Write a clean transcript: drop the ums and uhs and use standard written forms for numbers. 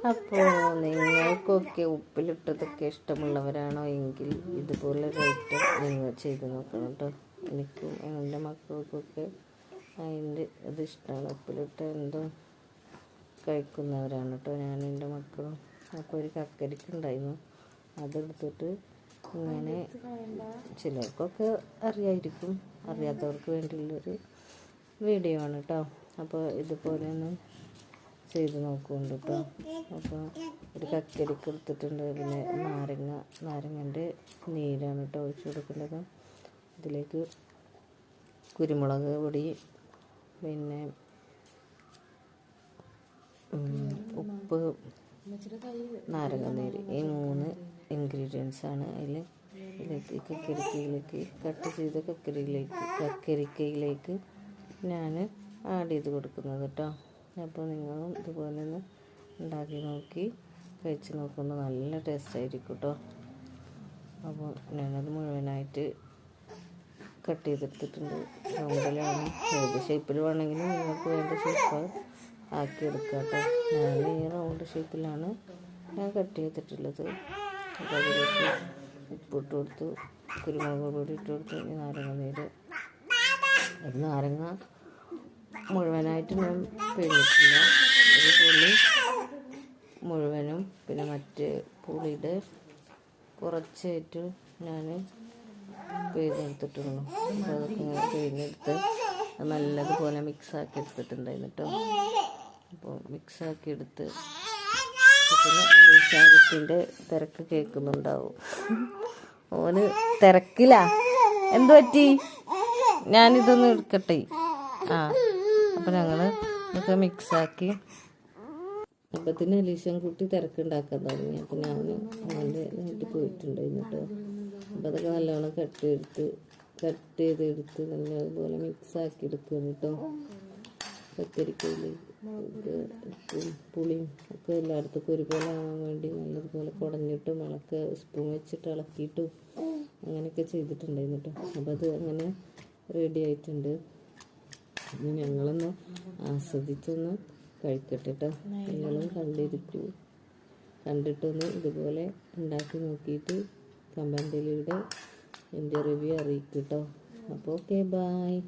അപ്പോൾ നിങ്ങൾക്കൊക്കെ ഉപ്പിലിട്ടതൊക്കെ ഇഷ്ടമുള്ളവരാണോ എങ്കിൽ ഇതുപോലെ റൈറ്റ് നിങ്ങൾ ചെയ്ത് നോക്കണം കേട്ടോ. എനിക്കും എൻ്റെ മക്കൾക്കൊക്കെ അതിൻ്റെ ഇത് ഇഷ്ടമാണ്. ഉപ്പിലിട്ട എന്തും കഴിക്കുന്നവരാണ് കേട്ടോ ഞാനും എൻ്റെ മക്കളും. അപ്പോൾ ഒരു കക്കരിക്കുണ്ടായിരുന്നു, അതെടുത്തിട്ട് ഇങ്ങനെ ചിലർക്കൊക്കെ അറിയായിരിക്കും, അറിയാത്തവർക്ക് വേണ്ടിയുള്ളൊരു വീഡിയോ ആണ് കേട്ടോ. അപ്പോൾ ഇതുപോലെ ഒന്ന് ചെയ്ത് നോക്കുന്നുണ്ട് കേട്ടോ. അപ്പോൾ ഒരു കക്കരിക്ക എടുത്തിട്ടുണ്ട്, പിന്നെ നാരങ്ങൻ്റെ നീരാണ് കേട്ടോ ഒഴിച്ച് കൊടുക്കേണ്ടത്. ഇതിലേക്ക് കുരുമുളക് പൊടി, പിന്നെ ഉപ്പ്, നാരങ്ങ നീര്, ഈ 3 ഇൻഗ്രീഡിയൻസാണ് ഇതിലേക്ക് കക്കരിക്കയിലേക്ക് കട്ട് ചെയ്ത കക്കരിക്കയിലേക്ക് ഞാൻ ആഡ് ചെയ്ത് കൊടുക്കുന്നത് കേട്ടോ. അപ്പോൾ നിങ്ങളും ഇതുപോലെ ഒന്ന് ഉണ്ടാക്കി നോക്കി കഴിച്ച് നോക്കുമ്പോൾ നല്ല ടേസ്റ്റ് ആയിരിക്കും കേട്ടോ. അപ്പോൾ ഞാനത് മുഴുവനായിട്ട് കട്ട് ചെയ്തെടുത്തിട്ടുണ്ട്. റൗണ്ടിലാണ്, ഏത് ഷേപ്പിൽ വേണമെങ്കിലും നിങ്ങൾക്ക് വേണ്ട ഷേപ്പ് ആക്കിയെടുക്കാം കേട്ടോ. ഞാൻ ഈ റൗണ്ട് ഷേപ്പിലാണ് ഞാൻ കട്ട് ചെയ്തിട്ടുള്ളത്. അപ്പോൾ അതിലേക്ക് ഉപ്പിട്ട് കൊടുത്തു, കുരുമുളക് പൊടി ഇട്ട് കൊടുത്തു, നാരങ്ങ നീര്. നാരങ്ങ മുഴുവനായിട്ട് ഞാൻ പിഴിഞ്ഞിട്ടില്ല, ഒരു പുളി മുഴുവനും പിന്നെ മറ്റ് പുളിയുടെ കുറച്ചായിട്ട് ഞാൻ പിഴിഞ്ഞെടുത്തിട്ടുള്ളൂ. അപ്പോൾ അതൊക്കെ ഇങ്ങനെ പിഴിഞ്ഞെടുത്ത് നല്ലതുപോലെ മിക്സാക്കി എടുത്തിട്ടുണ്ടായിരുന്നു കേട്ടോ. അപ്പോൾ മിക്സാക്കി എടുത്ത് കുട്ടീൻ്റെ തിരക്ക് കേൾക്കുന്നുണ്ടാവും. ഓന് തിരക്കില്ല, എന്തു പറ്റി? ഞാനിതൊന്ന് എടുക്കട്ടെ. അപ്പോൾ ഞങ്ങൾ ഇതൊക്കെ മിക്സാക്കി അപ്പത്തിന് അലീഷൻ കുട്ടി തിരക്കുണ്ടാക്കാൻ തുടങ്ങി. അപ്പോൾ ഞാൻ അവൻ്റെ വീട്ടിൽ പോയിട്ടുണ്ടായിരുന്നു കേട്ടോ. അപ്പോൾ അതൊക്കെ നല്ലോണം കട്ട് ചെയ്തെടുത്ത് നല്ലതുപോലെ മിക്സാക്കി എടുക്കുകയാണ് കേട്ടോ. കക്കരിക്കയിലേക്ക് ഉപ്പും പുളിയും ഒക്കെ എല്ലായിടത്തും ഒരുപോലെ ആവാൻ വേണ്ടി നല്ലതുപോലെ കുടഞ്ഞിട്ടും സ്പൂൺ വെച്ചിട്ട് ഇളക്കിയിട്ടും അങ്ങനെയൊക്കെ ചെയ്തിട്ടുണ്ടായിരുന്നു കേട്ടോ. അപ്പോൾ അത് അങ്ങനെ റെഡി ആയിട്ടുണ്ട്. ഞങ്ങളൊന്ന് ആസ്വദിച്ചൊന്ന് കഴിക്കട്ടെ കേട്ടോ. നിങ്ങളും കണ്ടിട്ടൊന്ന് ഇതുപോലെ ഉണ്ടാക്കി നോക്കിയിട്ട് കമൻറ്റിലൂടെ എൻ്റെ റിവ്യൂ അറിയിക്കും കേട്ടോ. അപ്പോൾ ഓക്കെ, ബായ്.